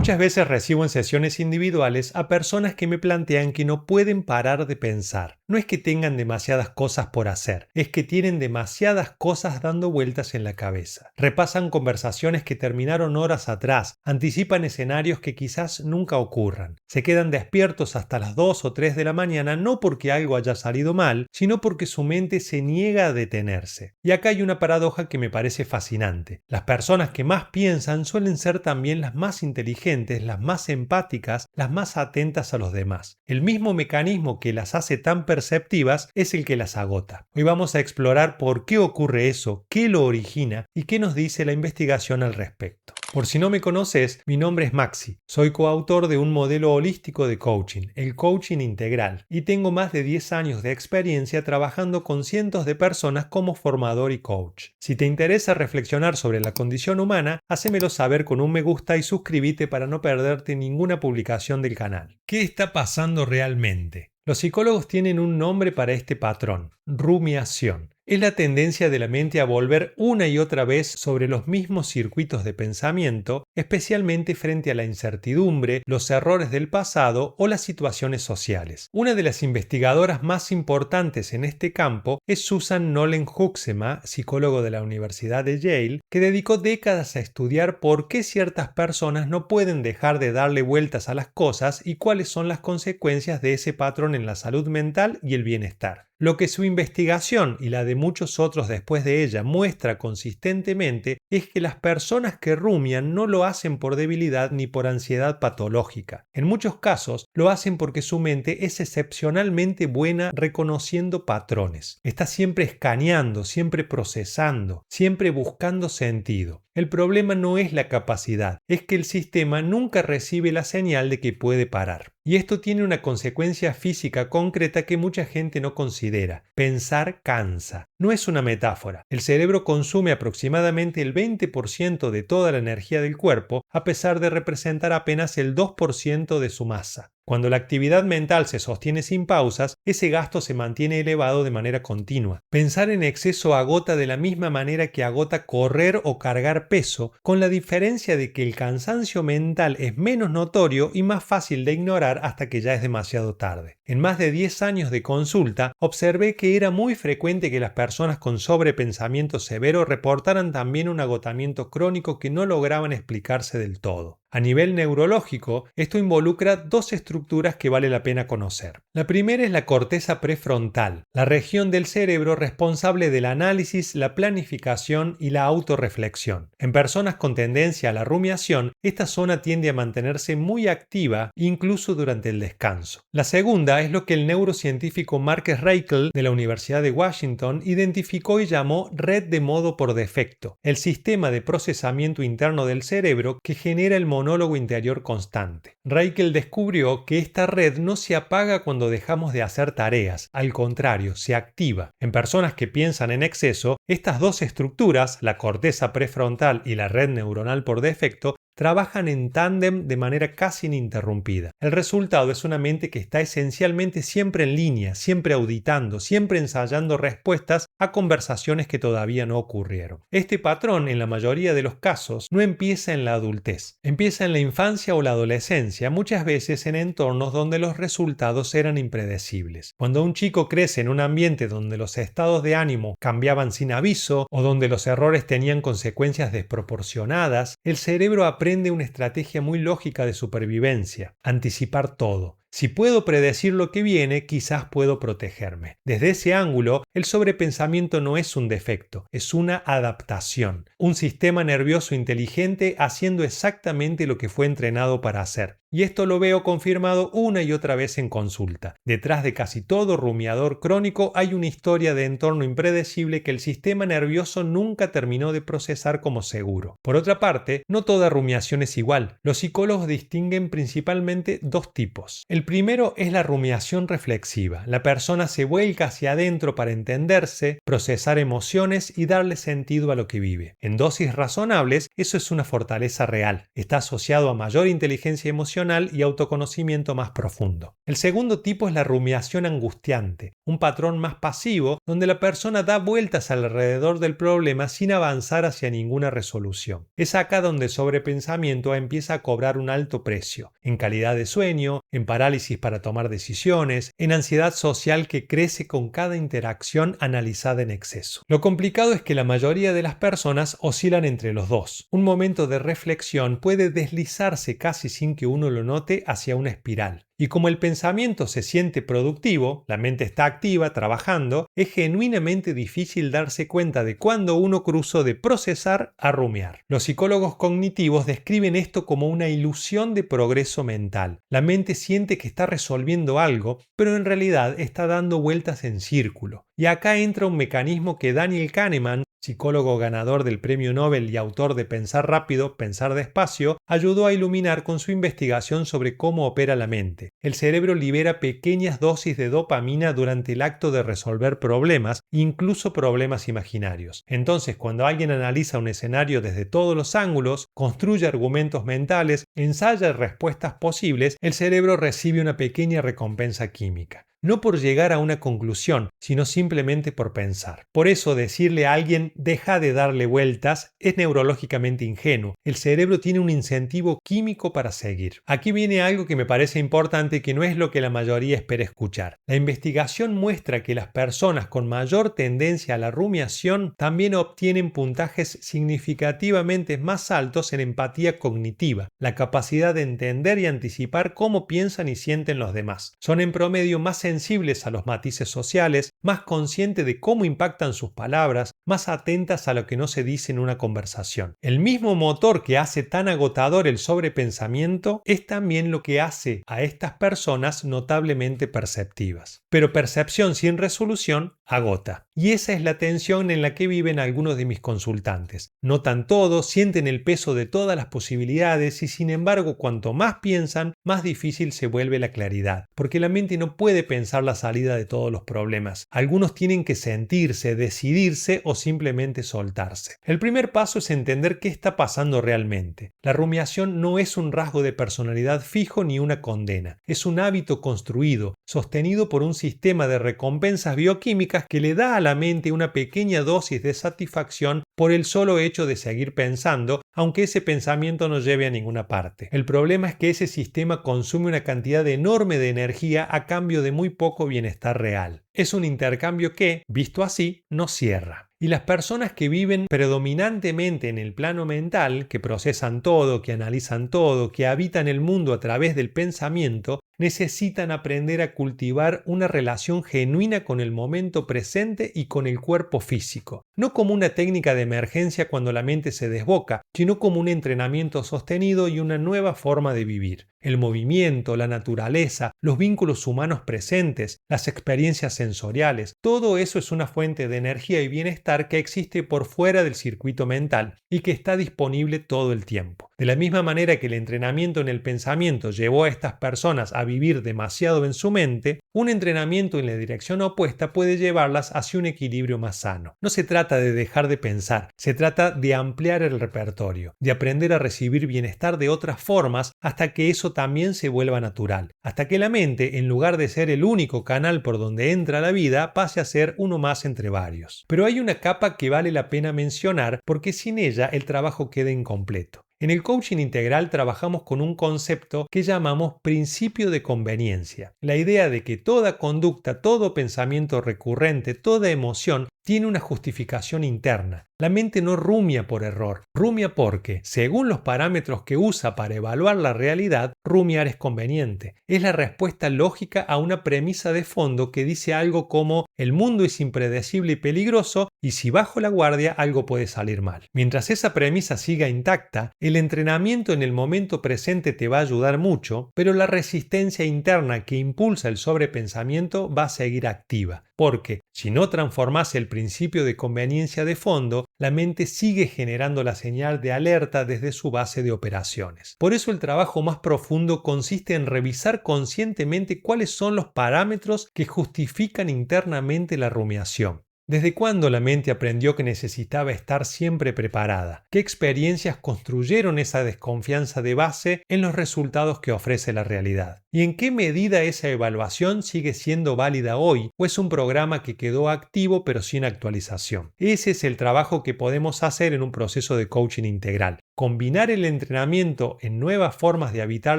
Muchas veces recibo en sesiones individuales a personas que me plantean que no pueden parar de pensar. No es que tengan demasiadas cosas por hacer, es que tienen demasiadas cosas dando vueltas en la cabeza. Repasan conversaciones que terminaron horas atrás, anticipan escenarios que quizás nunca ocurran. Se quedan despiertos hasta las 2 o 3 de la mañana no porque algo haya salido mal, sino porque su mente se niega a detenerse. Y acá hay una paradoja que me parece fascinante. Las personas que más piensan suelen ser también las más inteligentes, las más empáticas, las más atentas a los demás. El mismo mecanismo que las hace tan perceptivas es el que las agota. Hoy vamos a explorar por qué ocurre eso, qué lo origina y qué nos dice la investigación al respecto. Por si no me conoces, mi nombre es Maxi. Soy coautor de un modelo holístico de coaching, el coaching integral, y tengo más de 10 años de experiencia trabajando con cientos de personas como formador y coach. Si te interesa reflexionar sobre la condición humana, hacémelo saber con un me gusta y suscríbete para no perderte ninguna publicación del canal. ¿Qué está pasando realmente? Los psicólogos tienen un nombre para este patrón: rumiación. Es la tendencia de la mente a volver una y otra vez sobre los mismos circuitos de pensamiento, especialmente frente a la incertidumbre, los errores del pasado o las situaciones sociales. Una de las investigadoras más importantes en este campo es Susan Nolen-Hoeksema, psicólogo de la Universidad de Yale, que dedicó décadas a estudiar por qué ciertas personas no pueden dejar de darle vueltas a las cosas y cuáles son las consecuencias de ese patrón en la salud mental y el bienestar. Lo que su investigación y la de muchos otros después de ella muestra consistentemente es que las personas que rumian no lo hacen por debilidad ni por ansiedad patológica. En muchos casos lo hacen porque su mente es excepcionalmente buena reconociendo patrones. Está siempre escaneando, siempre procesando, siempre buscando sentido. El problema no es la capacidad, es que el sistema nunca recibe la señal de que puede parar. Y esto tiene una consecuencia física concreta que mucha gente no considera. Pensar cansa. No es una metáfora. El cerebro consume aproximadamente el 20% de toda la energía del cuerpo, a pesar de representar apenas el 2% de su masa. Cuando la actividad mental se sostiene sin pausas, ese gasto se mantiene elevado de manera continua. Pensar en exceso agota de la misma manera que agota correr o cargar peso, con la diferencia de que el cansancio mental es menos notorio y más fácil de ignorar hasta que ya es demasiado tarde. En más de 10 años de consulta, observé que era muy frecuente que las personas con sobrepensamiento severo reportaran también un agotamiento crónico que no lograban explicarse del todo. A nivel neurológico, esto involucra dos estructuras que vale la pena conocer. La primera es la corteza prefrontal, la región del cerebro responsable del análisis, la planificación y la autorreflexión. En personas con tendencia a la rumiación, esta zona tiende a mantenerse muy activa incluso durante el descanso. La segunda es lo que el neurocientífico Marcus Raichle de la Universidad de Washington identificó y llamó red de modo por defecto, el sistema de procesamiento interno del cerebro que genera el monólogo interior constante. Raichle descubrió que esta red no se apaga cuando dejamos de hacer tareas, al contrario, se activa. En personas que piensan en exceso, estas dos estructuras, la corteza prefrontal y la red neuronal por defecto, trabajan en tándem de manera casi ininterrumpida. El resultado es una mente que está esencialmente siempre en línea, siempre auditando, siempre ensayando respuestas a conversaciones que todavía no ocurrieron. Este patrón, en la mayoría de los casos, no empieza en la adultez. Empieza en la infancia o la adolescencia, muchas veces en entornos donde los resultados eran impredecibles. Cuando un chico crece en un ambiente donde los estados de ánimo cambiaban sin aviso o donde los errores tenían consecuencias desproporcionadas, el cerebro aprende una estrategia muy lógica de supervivencia: anticipar todo. Si puedo predecir lo que viene, quizás puedo protegerme. Desde ese ángulo, el sobrepensamiento no es un defecto, es una adaptación. Un sistema nervioso inteligente haciendo exactamente lo que fue entrenado para hacer. Y esto lo veo confirmado una y otra vez en consulta. Detrás de casi todo rumiador crónico hay una historia de entorno impredecible que el sistema nervioso nunca terminó de procesar como seguro. Por otra parte, no toda rumiación es igual. Los psicólogos distinguen principalmente dos tipos. El primero es la rumiación reflexiva. La persona se vuelca hacia adentro para entenderse, procesar emociones y darle sentido a lo que vive. En dosis razonables, eso es una fortaleza real. Está asociado a mayor inteligencia emocional emocional y autoconocimiento más profundo. El segundo tipo es la rumiación angustiante, un patrón más pasivo donde la persona da vueltas alrededor del problema sin avanzar hacia ninguna resolución. Es acá donde el sobrepensamiento empieza a cobrar un alto precio, en calidad de sueño, en parálisis para tomar decisiones, en ansiedad social que crece con cada interacción analizada en exceso. Lo complicado es que la mayoría de las personas oscilan entre los dos. Un momento de reflexión puede deslizarse casi sin que uno lo note hacia una espiral. Y como el pensamiento se siente productivo, la mente está activa, trabajando, es genuinamente difícil darse cuenta de cuándo uno cruzó de procesar a rumiar. Los psicólogos cognitivos describen esto como una ilusión de progreso mental. La mente siente que está resolviendo algo, pero en realidad está dando vueltas en círculo. Y acá entra un mecanismo que Daniel Kahneman, psicólogo ganador del Premio Nobel y autor de Pensar rápido, pensar despacio, ayudó a iluminar con su investigación sobre cómo opera la mente. El cerebro libera pequeñas dosis de dopamina durante el acto de resolver problemas, incluso problemas imaginarios. Entonces, cuando alguien analiza un escenario desde todos los ángulos, construye argumentos mentales, ensaya respuestas posibles, el cerebro recibe una pequeña recompensa química. No por llegar a una conclusión, sino simplemente por pensar. Por eso decirle a alguien deja de darle vueltas es neurológicamente ingenuo. El cerebro tiene un incentivo químico para seguir. Aquí viene algo que me parece importante y que no es lo que la mayoría espera escuchar. La investigación muestra que las personas con mayor tendencia a la rumiación también obtienen puntajes significativamente más altos en empatía cognitiva, la capacidad de entender y anticipar cómo piensan y sienten los demás. Son en promedio más sensibles a los matices sociales, más conscientes de cómo impactan sus palabras, más atentas a lo que no se dice en una conversación. El mismo motor que hace tan agotador el sobrepensamiento es también lo que hace a estas personas notablemente perceptivas. Pero percepción sin resolución agota. Y esa es la tensión en la que viven algunos de mis consultantes. Notan todo, sienten el peso de todas las posibilidades y sin embargo cuanto más piensan, más difícil se vuelve la claridad, porque la mente no puede pensar la salida de todos los problemas. Algunos tienen que sentirse, decidirse o simplemente soltarse. El primer paso es entender qué está pasando realmente. La rumiación no es un rasgo de personalidad fijo ni una condena. Es un hábito construido, sostenido por un sistema de recompensas bioquímicas que le da a la mente una pequeña dosis de satisfacción por el solo hecho de seguir pensando, aunque ese pensamiento no lleve a ninguna parte. El problema es que ese sistema consume una cantidad enorme de energía a cambio de muy poco bienestar real. Es un intercambio que, visto así, no cierra. Y las personas que viven predominantemente en el plano mental, que procesan todo, que analizan todo, que habitan el mundo a través del pensamiento, necesitan aprender a cultivar una relación genuina con el momento presente y con el cuerpo físico. No como una técnica de emergencia cuando la mente se desboca, sino como un entrenamiento sostenido y una nueva forma de vivir. El movimiento, la naturaleza, los vínculos humanos presentes, las experiencias sensoriales, todo eso es una fuente de energía y bienestar que existe por fuera del circuito mental y que está disponible todo el tiempo. De la misma manera que el entrenamiento en el pensamiento llevó a estas personas a vivir demasiado en su mente, un entrenamiento en la dirección opuesta puede llevarlas hacia un equilibrio más sano. No se trata de dejar de pensar, se trata de ampliar el repertorio, de aprender a recibir bienestar de otras formas hasta que eso también se vuelva natural, hasta que la mente, en lugar de ser el único canal por donde entra la vida, pase a ser uno más entre varios. Pero hay una capa que vale la pena mencionar porque sin ella el trabajo queda incompleto. En el coaching integral trabajamos con un concepto que llamamos principio de conveniencia. La idea de que toda conducta, todo pensamiento recurrente, toda emoción tiene una justificación interna. La mente no rumia por error, rumia porque, según los parámetros que usa para evaluar la realidad, rumiar es conveniente. Es la respuesta lógica a una premisa de fondo que dice algo como el mundo es impredecible y peligroso y si bajo la guardia algo puede salir mal. Mientras esa premisa siga intacta, el entrenamiento en el momento presente te va a ayudar mucho, pero la resistencia interna que impulsa el sobrepensamiento va a seguir activa. Porque si no transformas el principio de conveniencia de fondo, la mente sigue generando la señal de alerta desde su base de operaciones. Por eso el trabajo más profundo consiste en revisar conscientemente cuáles son los parámetros que justifican internamente la rumiación. ¿Desde cuándo la mente aprendió que necesitaba estar siempre preparada? ¿Qué experiencias construyeron esa desconfianza de base en los resultados que ofrece la realidad? ¿Y en qué medida esa evaluación sigue siendo válida hoy o es un programa que quedó activo pero sin actualización? Ese es el trabajo que podemos hacer en un proceso de coaching integral. Combinar el entrenamiento en nuevas formas de habitar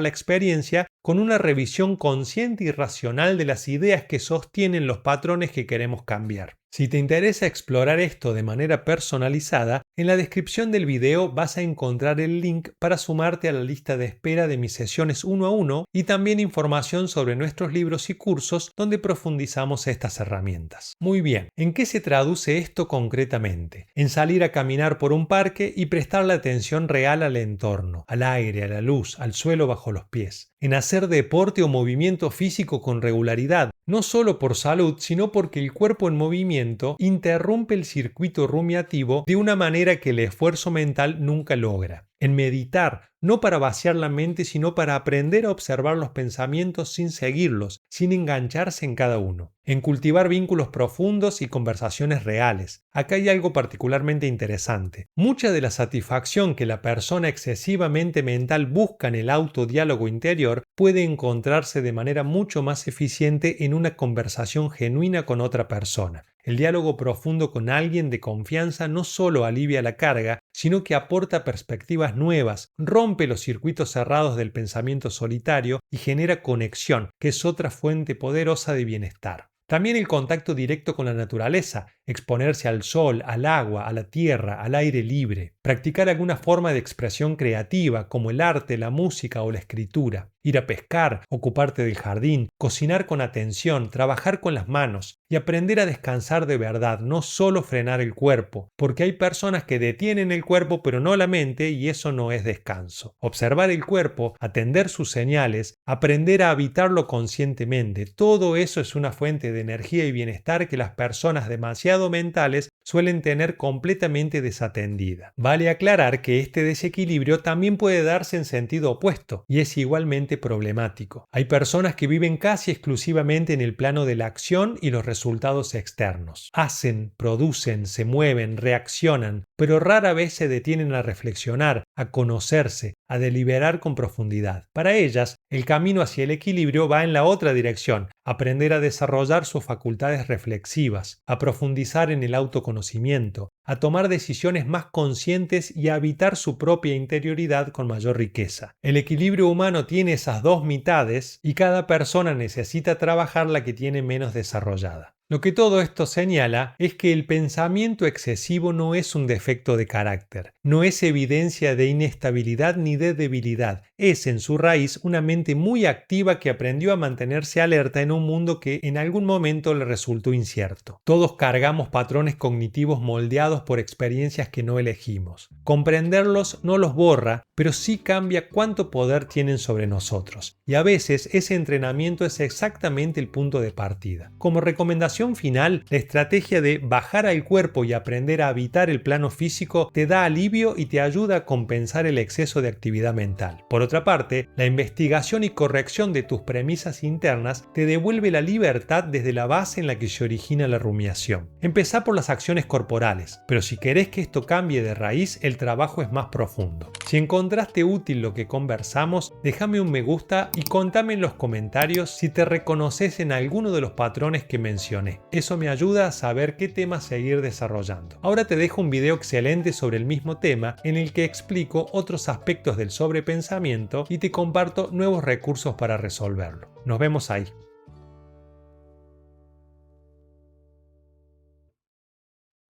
la experiencia con una revisión consciente y racional de las ideas que sostienen los patrones que queremos cambiar. Si te interesa explorar esto de manera personalizada, en la descripción del video vas a encontrar el link para sumarte a la lista de espera de mis sesiones 1 a 1 y también información sobre nuestros libros y cursos donde profundizamos estas herramientas. Muy bien, ¿en qué se traduce esto concretamente? En salir a caminar por un parque y prestarle atención real al entorno, al aire, a la luz, al suelo bajo los pies. En hacer deporte o movimiento físico con regularidad, no solo por salud, sino porque el cuerpo en movimiento interrumpe el circuito rumiativo de una manera que el esfuerzo mental nunca logra. En meditar, no para vaciar la mente, sino para aprender a observar los pensamientos sin seguirlos, sin engancharse en cada uno. En cultivar vínculos profundos y conversaciones reales. Acá hay algo particularmente interesante. Mucha de la satisfacción que la persona excesivamente mental busca en el autodiálogo interior puede encontrarse de manera mucho más eficiente en una conversación genuina con otra persona. El diálogo profundo con alguien de confianza no solo alivia la carga, sino que aporta perspectivas nuevas, rompe los circuitos cerrados del pensamiento solitario y genera conexión, que es otra fuente poderosa de bienestar. También el contacto directo con la naturaleza, exponerse al sol, al agua, a la tierra, al aire libre, practicar alguna forma de expresión creativa como el arte, la música o la escritura, ir a pescar, ocuparte del jardín, cocinar con atención, trabajar con las manos y aprender a descansar de verdad, no solo frenar el cuerpo, porque hay personas que detienen el cuerpo pero no la mente y eso no es descanso. Observar el cuerpo, atender sus señales, aprender a habitarlo conscientemente, todo eso es una fuente de energía y bienestar que las personas demasiado mentales suelen tener completamente desatendida. Vale aclarar que este desequilibrio también puede darse en sentido opuesto y es igualmente problemático. Hay personas que viven casi exclusivamente en el plano de la acción y los resultados externos. Hacen, producen, se mueven, reaccionan, pero rara vez se detienen a reflexionar, a conocerse, a deliberar con profundidad. Para ellas, el camino hacia el equilibrio va en la otra dirección, aprender a desarrollar sus facultades reflexivas, a profundizar en el autoconocimiento, a tomar decisiones más conscientes y a habitar su propia interioridad con mayor riqueza. El equilibrio humano tiene esas dos mitades y cada persona necesita trabajar la que tiene menos desarrollada. Lo que todo esto señala es que el pensamiento excesivo no es un defecto de carácter, no es evidencia de inestabilidad ni de debilidad, es en su raíz una mente muy activa que aprendió a mantenerse alerta en un mundo que en algún momento le resultó incierto. Todos cargamos patrones cognitivos moldeados por experiencias que no elegimos. Comprenderlos no los borra, pero sí cambia cuánto poder tienen sobre nosotros. Y a veces ese entrenamiento es exactamente el punto de partida. Como recomendación final, la estrategia de bajar al cuerpo y aprender a habitar el plano físico te da alivio y te ayuda a compensar el exceso de actividad mental. Por otra parte, la investigación y corrección de tus premisas internas te devuelve la libertad desde la base en la que se origina la rumiación. Empezá por las acciones corporales, pero si querés que esto cambie de raíz, el trabajo es más profundo. Si encontraste útil lo que conversamos, déjame un me gusta y contame en los comentarios si te reconoces en alguno de los patrones que mencioné. Eso me ayuda a saber qué tema seguir desarrollando. Ahora te dejo un video excelente sobre el mismo tema en el que explico otros aspectos del sobrepensamiento y te comparto nuevos recursos para resolverlo. Nos vemos ahí.